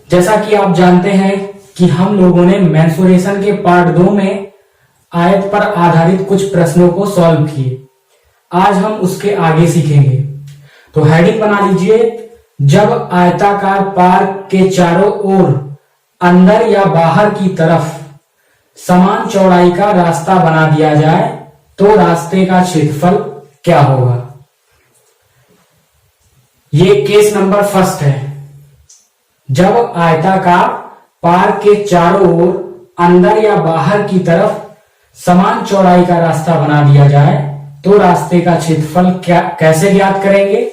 जैसा कि आप जानते हैं कि हम लोगों ने मेंसुरेशन के पार्ट 2 में आयत पर आधारित कुछ प्रश्नों को सॉल्व किए। आज हम उसके आगे सीखेंगे। तो हेडिंग बना लीजिए, जब आयताकार पार्क के चारों ओर अंदर या बाहर की तरफ समान चौड़ाई का रास्ता बना दिया जाए तो रास्ते का क्षेत्रफल क्या होगा। ये केस नंबर फर्स्ट है। जब आयताकार पार्क के चारों ओर अंदर या बाहर की तरफ समान चौड़ाई का रास्ता बना दिया जाए तो रास्ते का क्षेत्रफल क्या कैसे ज्ञात करेंगे।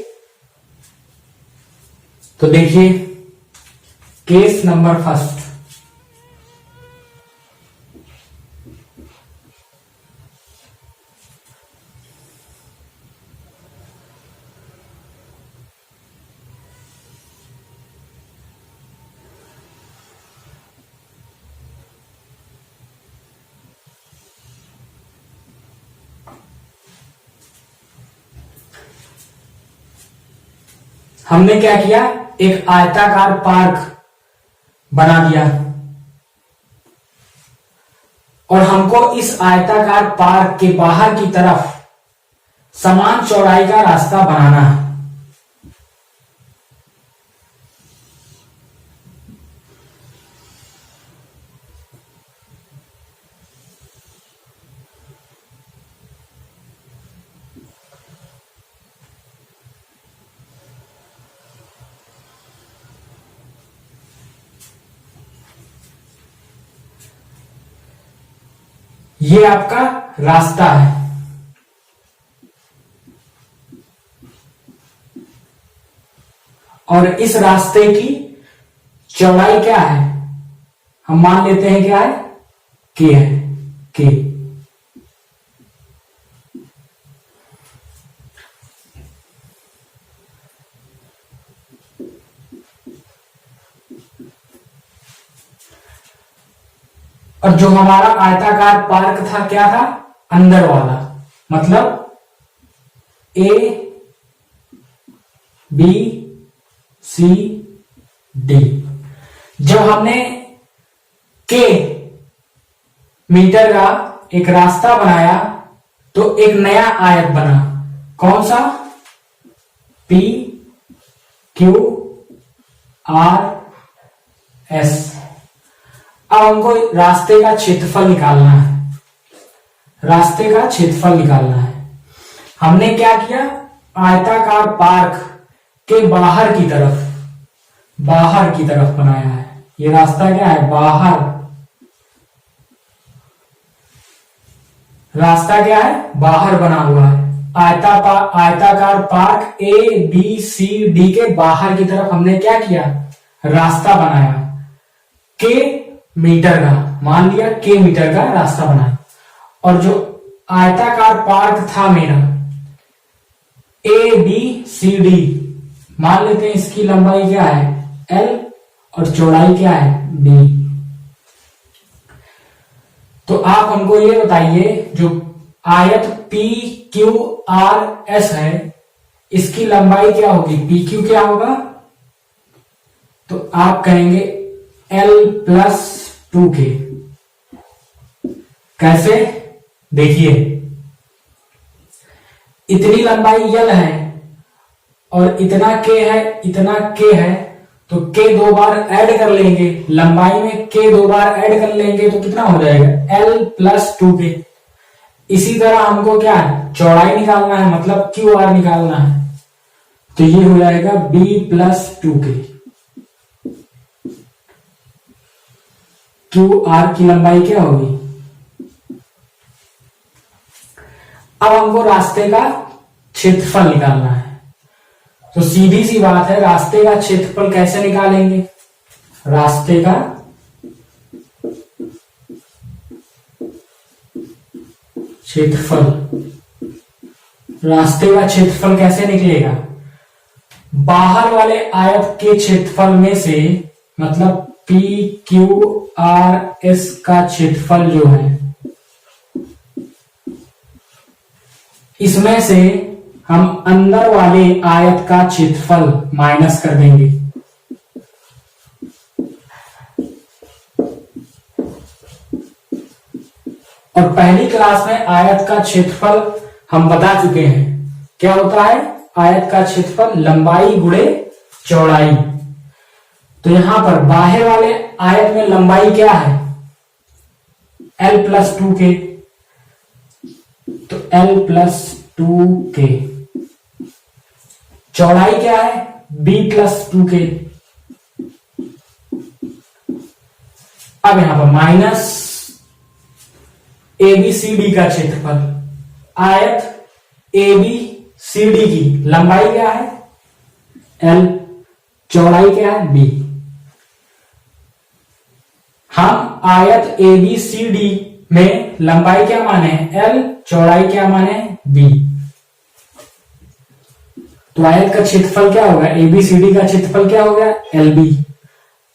तो देखिए केस नंबर फर्स्ट। हमने क्या किया, एक आयताकार पार्क बना दिया और हमको इस आयताकार पार्क के बाहर की तरफ समान चौड़ाई का रास्ता बनाना है। ये आपका रास्ता है। और इस रास्ते की चौड़ाई क्या है, हम मान लेते हैं क्या है, के है, के। और जो हमारा आयताकार पार्क था क्या था, अंदर वाला, मतलब ए बी सी डी। जब हमने के मीटर का एक रास्ता बनाया तो एक नया आयत बना, कौन सा, पी क्यू आर एस। अब हमको रास्ते का क्षेत्रफल निकालना है, रास्ते का क्षेत्रफल निकालना है। हमने क्या किया, आयताकार पार्क के बाहर की तरफ बनाया है। ये रास्ता क्या है, बाहर, रास्ता क्या है, बाहर बना हुआ है। आयताकार park A B C D के बाहर की तरफ हमने क्या किया, रास्ता बनाया, के मीटर का, मान लिया के मीटर का रास्ता बनाया। और जो आयताकार पार्क था मेरा ए बी सी डी, मान लेते हैं इसकी लंबाई क्या है, एल, और चौड़ाई क्या है, बी। तो आप हमको ये बताइए, जो आयत पी क्यू आर एस है, इसकी लंबाई क्या होगी, पी क्यू क्या होगा, तो आप कहेंगे एल प्लस 2k। कैसे, देखिए इतनी लंबाई यल है और इतना के है, इतना के है, तो के 2 बार ऐड कर लेंगे, लंबाई में के 2 बार ऐड कर लेंगे तो कितना हो जाएगा, एल प्लस 2k। इसी तरह हमको क्या है, चौड़ाई निकालना है, मतलब क्यू आर निकालना है, तो ये हो जाएगा B plus 2k। Q R की लंबाई क्या होगी। अब हमको रास्ते का क्षेत्रफल निकालना है, तो सीधी सी बात है, रास्ते का क्षेत्रफल कैसे निकालेंगे, रास्ते का क्षेत्रफल, रास्ते का क्षेत्रफल कैसे निकलेगा, बाहर वाले आयत के क्षेत्रफल में से, मतलब पी क्यू आर एस का क्षेत्रफल जो है, इसमें से हम अंदर वाले आयत का क्षेत्रफल माइनस कर देंगे। और पहली क्लास में आयत का क्षेत्रफल हम बता चुके हैं। क्या होता है आयत का क्षेत्रफल? लंबाई गुणे चौड़ाई। तो यहां पर बाहर वाले आयत में लंबाई क्या है? l+2k। तो l+2k। चौड़ाई क्या है? b+2k। अब यहां पर माइनस ABCD का क्षेत्रफल। आयत ABCD की लंबाई क्या है? l, चौड़ाई क्या है? b। हम आयत ABCD में लंबाई क्या माने हैं? l, चौड़ाई क्या माने हैं? b। तो आयत का क्षेत्रफल क्या होगा? ABCD का क्षेत्रफल क्या होगा? LB।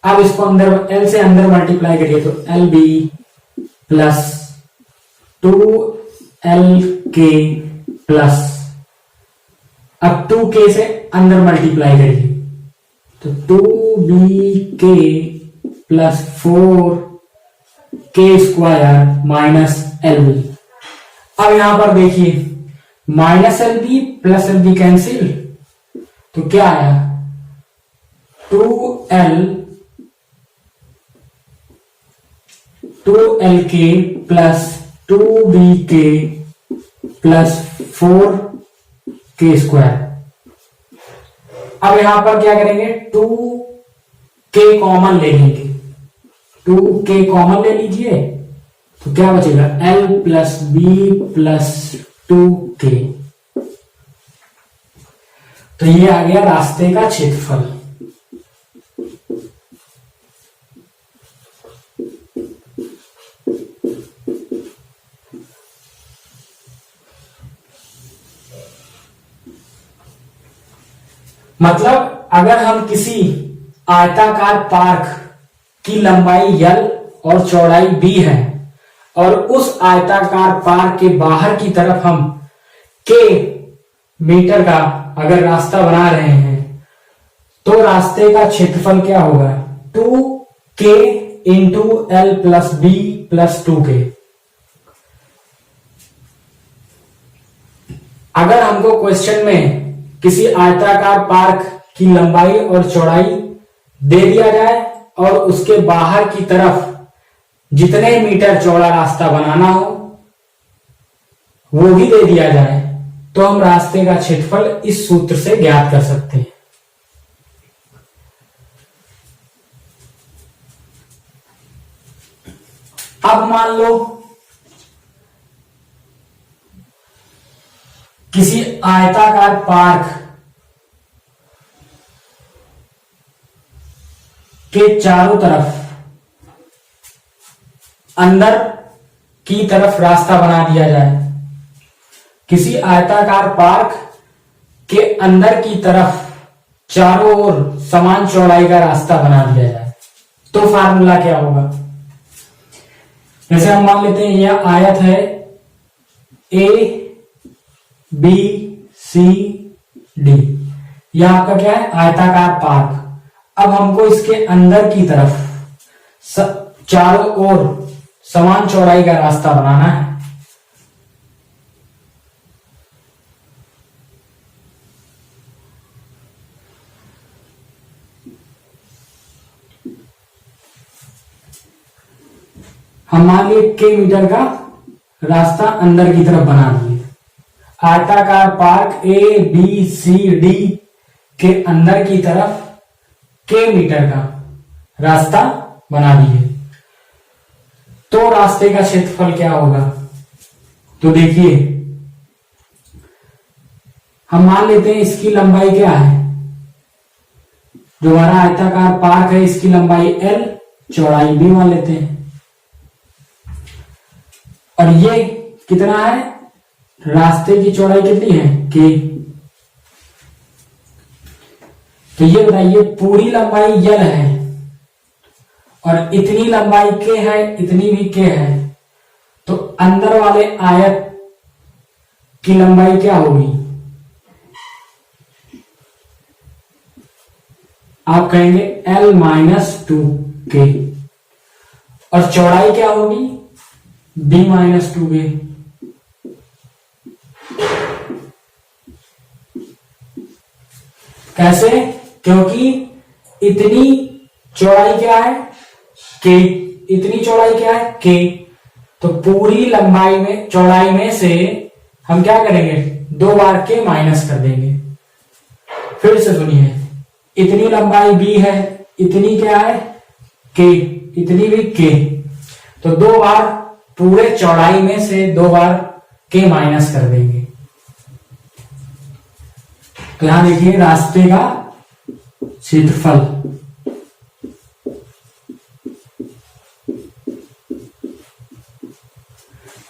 अब इसको अंदर l से अंदर मल्टीप्लाई करिए तो LB प्लस 2LK प्लस, अब 2K से अंदर मल्टीप्लाई करिए तो 2BK plus 4K² minus LB। अब यहां पर देखिए minus LB plus LB cancel, तो क्या आया? 2LK plus 2BK plus 4K²। अब यहां पर क्या करेंगे? 2K कॉमन ले लेंगे। 2K कॉमन ले लीजिए तो क्या बचेगा? L plus B plus 2K। तो ये आ गया रास्ते का क्षेत्रफल। मतलब अगर हम किसी आयताकार पार्क की लंबाई L और चौड़ाई B है और उस आयताकार पार्क के बाहर की तरफ हम K मीटर का अगर रास्ता बना रहे हैं तो रास्ते का क्षेत्रफल क्या होगा? 2K into L plus B plus 2K। अगर हमको क्वेश्चन में किसी आयताकार पार्क की लंबाई और चौड़ाई दे दिया जाए और उसके बाहर की तरफ जितने मीटर चौड़ा रास्ता बनाना हो वो भी दे दिया जाए तो हम रास्ते का क्षेत्रफल इस सूत्र से ज्ञात कर सकते हैं। अब मान लो किसी आयताकार पार्क के चारों तरफ अंदर की तरफ रास्ता बना दिया जाए। किसी आयताकार पार्क के अंदर की तरफ चारों ओर समान चौड़ाई का रास्ता बना दिया जाए तो फार्मूला क्या होगा? जैसे हम मान लेते हैं यह आयत है ABCD, यह आपका क्या है? आयताकार पार्क। अब हमको इसके अंदर की तरफ चारों ओर समान चौड़ाई का रास्ता बनाना है। हम मान लीजिए K मीटर का रास्ता अंदर की तरफ बना दिए। आयताकार पार्क ABCD के अंदर की तरफ K मीटर का रास्ता बना दिए तो रास्ते का क्षेत्रफल क्या होगा? तो देखिए हम मान लेते हैं इसकी लंबाई क्या है? जो हमारा आयताकार पार्क है इसकी लंबाई L, चौड़ाई B मान लेते हैं। और ये कितना है? रास्ते की चौड़ाई कितनी है? K। तो ये बताइए पूरी लंबाई L है और इतनी लंबाई K है, इतनी भी K है, तो अंदर वाले आयत की लंबाई क्या होगी? आप कहेंगे L-2K। और चौड़ाई क्या होगी? b-2k। कैसे? क्योंकि इतनी चौड़ाई क्या है k, इतनी चौड़ाई क्या है k, तो पूरी लंबाई में चौड़ाई में से हम क्या करेंगे 2 बार k माइनस कर देंगे। फिर से सुनिए, इतनी लंबाई b है, इतनी क्या है k, इतनी भी k, तो 2 बार पूरे चौड़ाई में से 2 बार k माइनस कर देंगे। तो यहां देखिए रास्ते का क्षेत्रफल,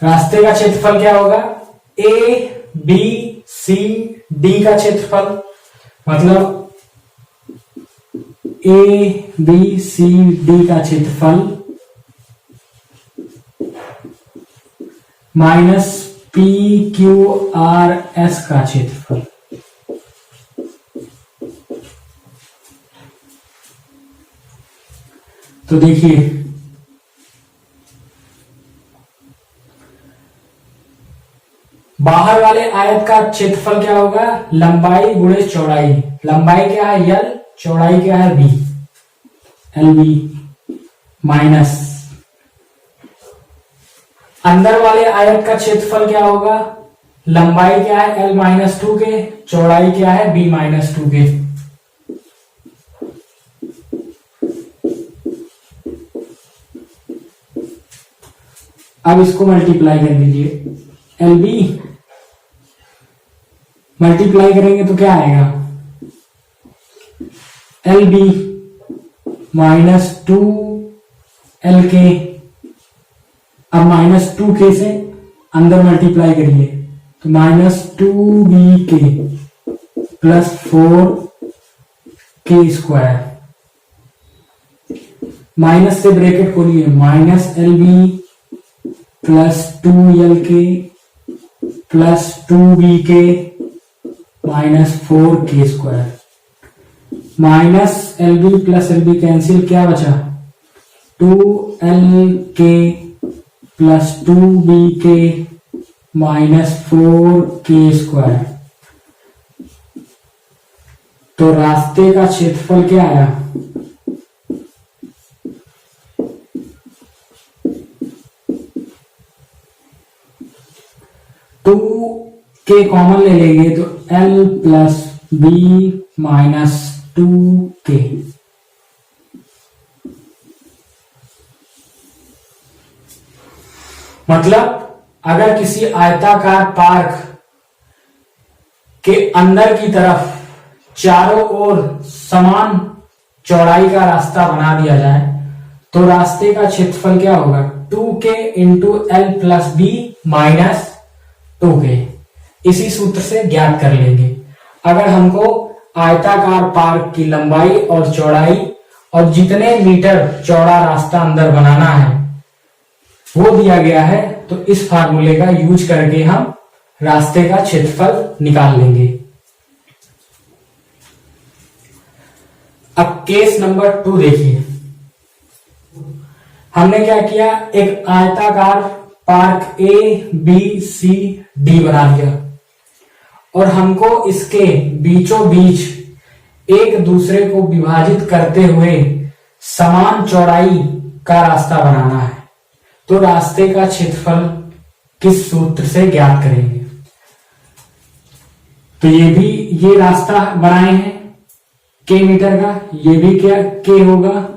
रास्ते का क्षेत्रफल क्या होगा ए बी सी डी का क्षेत्रफल, मतलब ए बी सी डी का क्षेत्रफल minus P Q R S का क्षेत्रफल। तो देखिए बाहर वाले आयत का क्षेत्रफल क्या होगा लंबाई गुणे चौड़ाई, लंबाई क्या है L, चौड़ाई क्या है B, LB माइनस अंदर वाले आयत का क्षेत्रफल क्या होगा लंबाई क्या है L-2k, चौड़ाई क्या है B-2k। अब इसको मल्टीप्लाई कर दीजिए, LB मल्टीप्लाई करेंगे तो क्या आएगा LB -2LK। अब -2k से अंदर मल्टीप्लाई करिए तो -2BK प्लस 4k², माइनस से ब्रैकेट खोलिए -LB plus 2LK plus 2BK minus 4k², minus LB plus LB cancel, क्या बचा 2LK plus 2BK minus 4k²। तो रास्ते का क्षेत्रफल क्या आया टू के कॉमन ले लेंगे तो L प्लस B -2k। मतलब अगर किसी आयताकार पार्क के अंदर की तरफ चारों ओर समान चौड़ाई का रास्ता बना दिया जाए तो रास्ते का क्षेत्रफल क्या होगा 2k into L plus B minus 2k। इसी सूत्र से ज्ञात कर लेंगे। अगर हमको आयताकार पार्क की लंबाई और चौड़ाई और जितने मीटर चौड़ा रास्ता अंदर बनाना है वो दिया गया है तो इस फार्मूले का यूज करके हम रास्ते का क्षेत्रफल निकाल लेंगे। अब केस नंबर 2 देखिए, हमने क्या किया एक आयताकार park A B C D बना लिया और हमको इसके बीचों बीच एक दूसरे को विभाजित करते हुए समान चौड़ाई का रास्ता बनाना है। तो रास्ते का क्षेत्रफल किस सूत्र से ज्ञात करेंगे? तो ये रास्ता बनाए हैं k मीटर का, ये भी क्या k होगा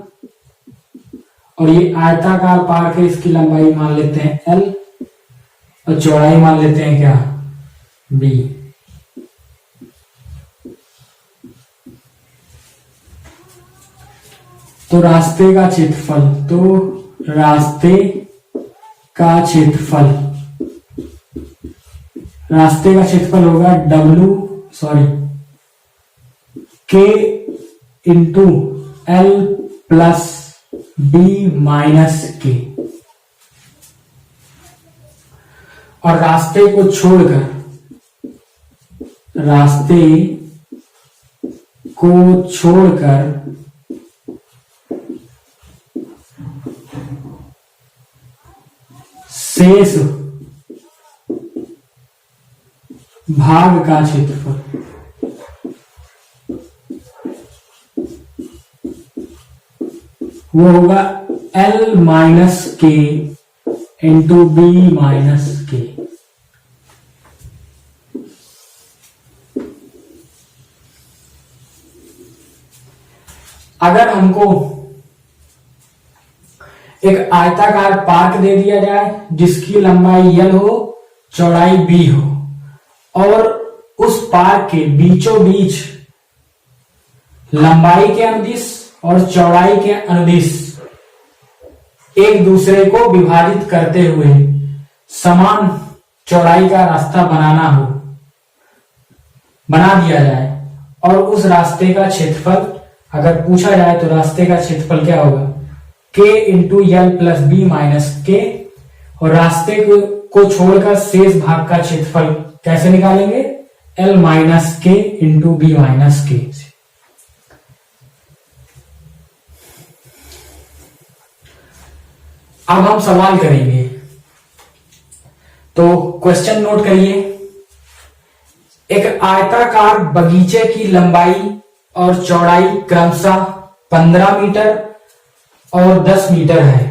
और ये आयताकार पार्क है, इसकी लंबाई मान लेते हैं L और चौड़ाई मान लेते हैं क्या B। तो रास्ते का क्षेत्रफल, तो रास्ते का क्षेत्रफल होगा k into L plus B minus k। और रास्ते को छोड़कर शेष भाग का क्षेत्रफल वो होगा L माइनस के इंटू बी माइनस के। अगर हमको एक आयताकार पार्क दे दिया जाए जिसकी लंबाई L हो, चौड़ाई B हो, और उस पार्क के बीचों बीच लंबाई के अनुदिश और चौड़ाई के अनुदिश एक दूसरे को विभाजित करते हुए समान चौड़ाई का रास्ता बना दिया जाए, और उस रास्ते का क्षेत्रफल अगर पूछा जाए तो रास्ते का क्षेत्रफल क्या होगा, K into L plus B minus K, और रास्ते को छोड़कर शेष भाग का क्षेत्रफल कैसे निकालेंगे, L माइनस के इंटू बी माइनस के। अब हम सवाल करेंगे, तो क्वेश्चन नोट करिए। एक आयताकार बगीचे की लंबाई और चौड़ाई क्रमशः 15 मीटर और 10 मीटर है।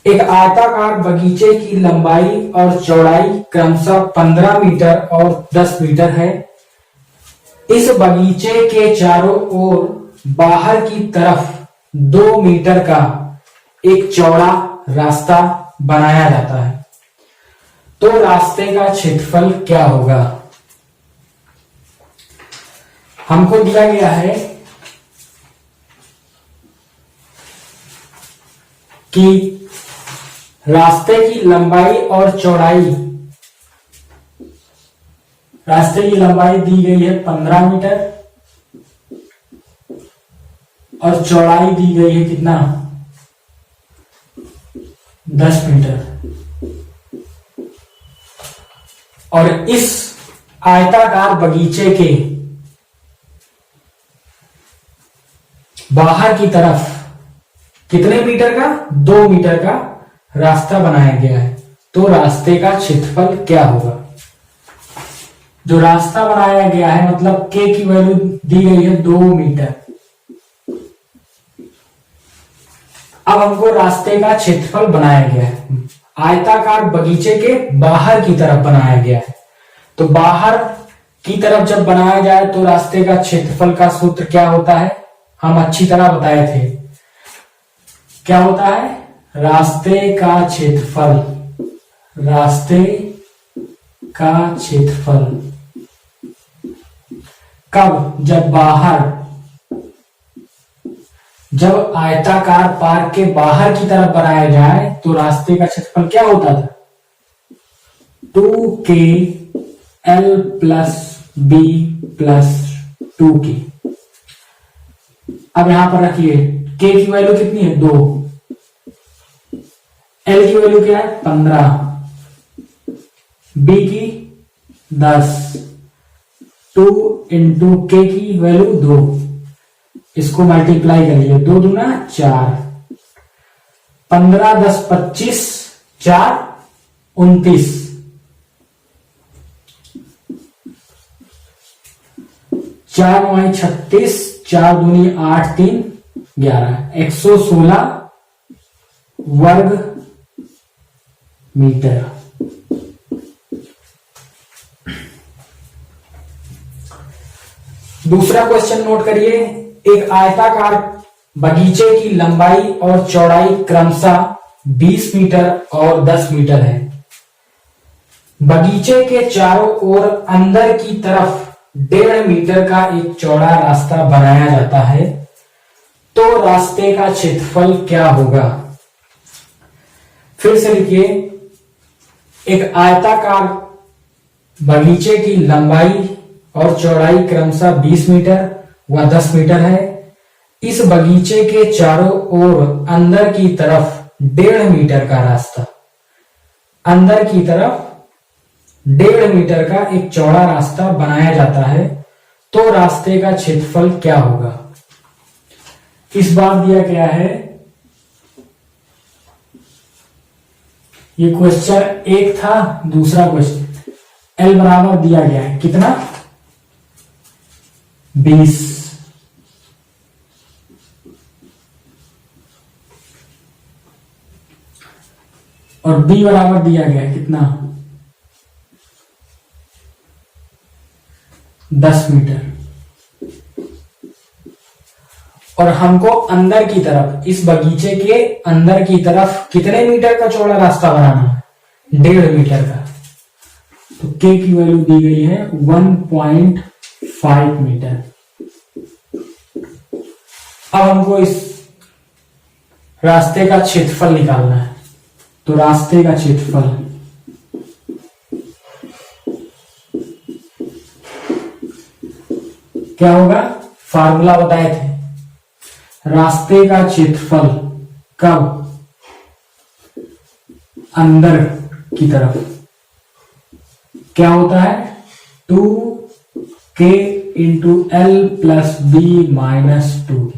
एक आयताकार बगीचे की लंबाई और चौड़ाई क्रमशः 15 मीटर और 10 मीटर है। इस बगीचे के चारों ओर बाहर की तरफ 2 मीटर का एक चौड़ा रास्ता बनाया जाता है, तो रास्ते का क्षेत्रफल क्या होगा। हमको दिया गया है कि रास्ते की लंबाई और चौड़ाई, रास्ते की लंबाई दी गई है 15 मीटर और चौड़ाई दी गई है कितना, 10 मीटर। और इस आयताकार बगीचे के बाहर की तरफ कितने मीटर का, 2 मीटर का रास्ता बनाया गया है, तो रास्ते का क्षेत्रफल क्या होगा। जो रास्ता बनाया गया है मतलब K की वैल्यू दी गई है 2 मीटर। अब हमको रास्ते का क्षेत्रफल बनाया गया है, आयताकार बगीचे के बाहर की तरफ बनाया गया है, तो बाहर की तरफ जब बनाया जाए तो रास्ते का क्षेत्रफल का सूत्र क्या होता है, हम अच्छी तरह बताए थे। क्या होता है, रास्ते का क्षेत्रफल, रास्ते का क्षेत्रफल कब, जब बाहर, जब आयताकार पार्क के बाहर की तरफ बनाया जाए तो रास्ते का क्षेत्रफल क्या होता था, 2K L plus B plus 2K। अब यहां पर रखिए K की वैल्यू कितनी है, 2, L की वैल्यू क्या है 15, B की 10, 2 इंटू K की वैल्यू 2, इसको मल्टीप्लाई करिए, 2 दूना 4, 15 10 25, 4 29, 4 9 36, 4 दूनी 8 3 11, 116 वर्ग मीटर। दूसरा क्वेश्चन नोट करिए। एक आयताकार बगीचे की लंबाई और चौड़ाई क्रमशः 20 मीटर और 10 मीटर है। बगीचे के चारों ओर अंदर की तरफ 1.5 मीटर का एक चौड़ा रास्ता बनाया जाता है, तो रास्ते का क्षेत्रफल क्या होगा। फिर से लिखिए, एक आयताकार बगीचे की लंबाई और चौड़ाई क्रमशः 20 मीटर व 10 मीटर है। इस बगीचे के चारों ओर अंदर की तरफ 1.5 मीटर का रास्ता, अंदर की तरफ 1.5 मीटर का एक चौड़ा रास्ता बनाया जाता है, तो रास्ते का क्षेत्रफल क्या होगा। इस बार दिया गया है ये क्वेश्चन एक था। दूसरा क्वेश्चन एल बराबर दिया गया है कितना 20 और बी बराबर दिया गया है कितना 10 मीटर। और हमको अंदर की तरफ इस बगीचे के अंदर की तरफ कितने मीटर का चौड़ा रास्ता बनाना है 1.5 मीटर का। तो के की वैल्यू दी गई है 1.5 मीटर। अब हमको इस रास्ते का क्षेत्रफल निकालना है। तो रास्ते का क्षेत्रफल क्या होगा, फार्मूला बताए थे, रास्ते का क्षेत्रफल कब अंदर की तरफ क्या होता है 2k into L plus B minus 2k।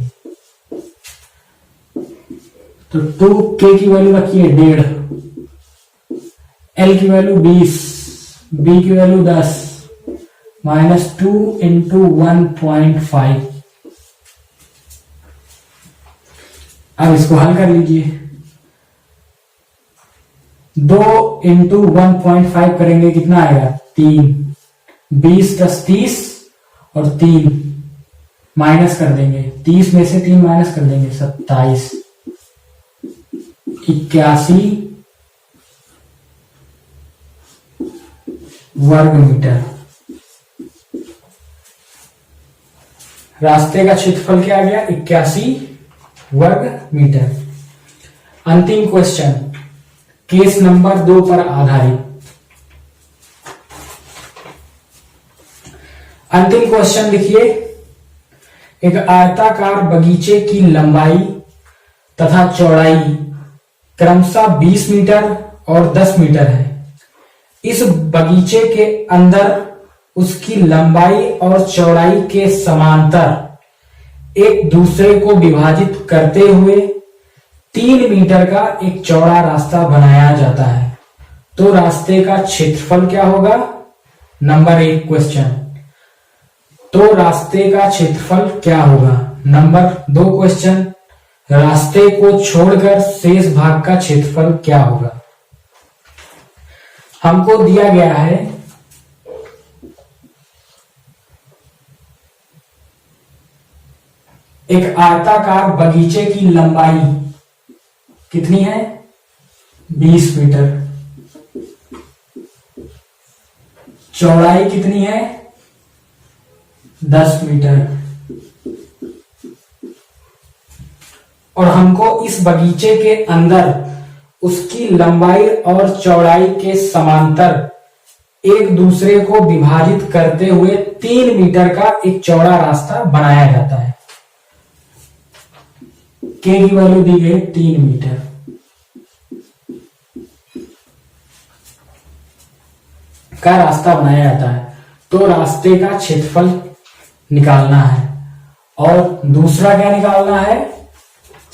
तो 2k की वैल्यू रखिए 1.5, एल की वैल्यू 20, बी की वैल्यू 10 माइनस 2 इंटू 1.5। अब इसको हल कर लीजिए। 2 इंटू 1.5 करेंगे कितना आएगा 3, 20 10 30 और 3 माइनस कर देंगे, 30 में से 3 माइनस कर देंगे 27, 81 वर्ग मीटर। रास्ते का क्षेत्रफल क्या आ गया 81 वर्ग मीटर। अंतिम क्वेश्चन केस नंबर 2 पर आधारित। अंतिम क्वेश्चन लिखिए, एक आयताकार बगीचे की लंबाई तथा चौड़ाई क्रमशः 20 मीटर और 10 मीटर है। इस बगीचे के अंदर उसकी लंबाई और चौड़ाई के समांतर एक दूसरे को विभाजित करते हुए 3 मीटर का एक चौड़ा रास्ता बनाया जाता है। तो रास्ते का क्षेत्रफल क्या होगा। नंबर 1 क्वेश्चन, तो रास्ते का क्षेत्रफल क्या होगा। नंबर 2 क्वेश्चन, रास्ते को छोड़कर शेष भाग का क्षेत्रफल क्या होगा। हमको दिया गया है एक आयताकार बगीचे की लंबाई कितनी है 20 मीटर, चौड़ाई कितनी है 10 मीटर, और हमको इस बगीचे के अंदर उसकी लंबाई और चौड़ाई के समांतर एक दूसरे को विभाजित करते हुए 3 मीटर का एक चौड़ा रास्ता बनाया जाता है। के की वैल्यू दी गई 3 मीटर। का रास्ता बनाया जाता है। तो रास्ते का क्षेत्रफल निकालना है और दूसरा क्या निकालना है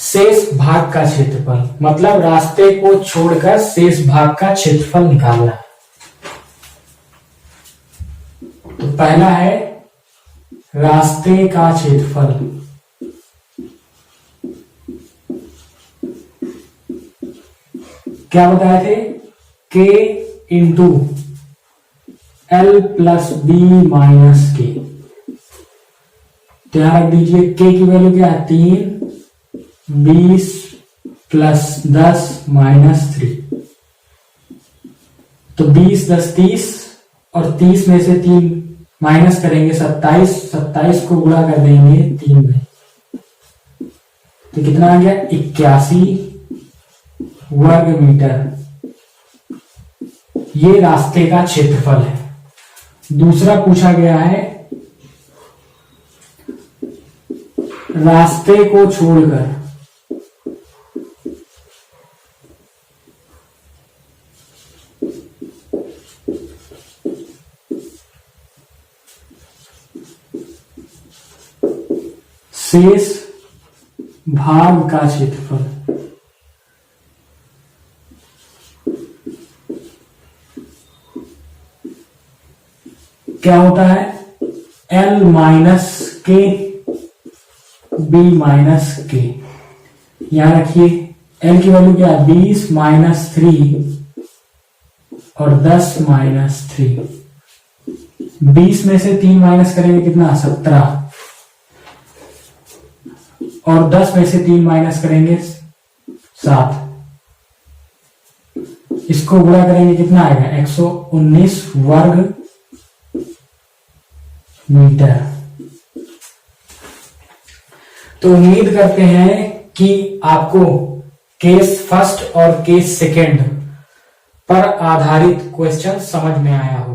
शेष भाग का क्षेत्रफल, मतलब रास्ते को छोड़कर शेष भाग का क्षेत्रफल निकालना है। तो पहला है रास्ते का क्षेत्रफल, क्या बताए थे K into L plus B minus K. तो यहां रख दीजिए के की वैल्यू क्या है 3, 20 प्लस 10 माइनस 3। तो 20 10 30 और 30 में से 3 माइनस करेंगे 27, 27 को गुणा कर देंगे 3 में, तो कितना आ गया 81 वर्ग मीटर। ये रास्ते का क्षेत्रफल है। दूसरा पूछा गया है रास्ते को छोड़कर शेष भाग का क्षेत्रफल। क्या होता है, L माइनस के बी माइनस के। यहां रखिए L की वैल्यू क्या है, 20 माइनस 3 और 10 माइनस 3। 20 में से 3 माइनस करेंगे कितना, 17, और 10 में से 3 माइनस करेंगे 7। इसको गुणा करेंगे कितना आएगा, 119 वर्ग मीटर। तो उम्मीद करते हैं कि आपको केस फर्स्ट और केस सेकंड पर आधारित क्वेश्चन समझ में आया हो।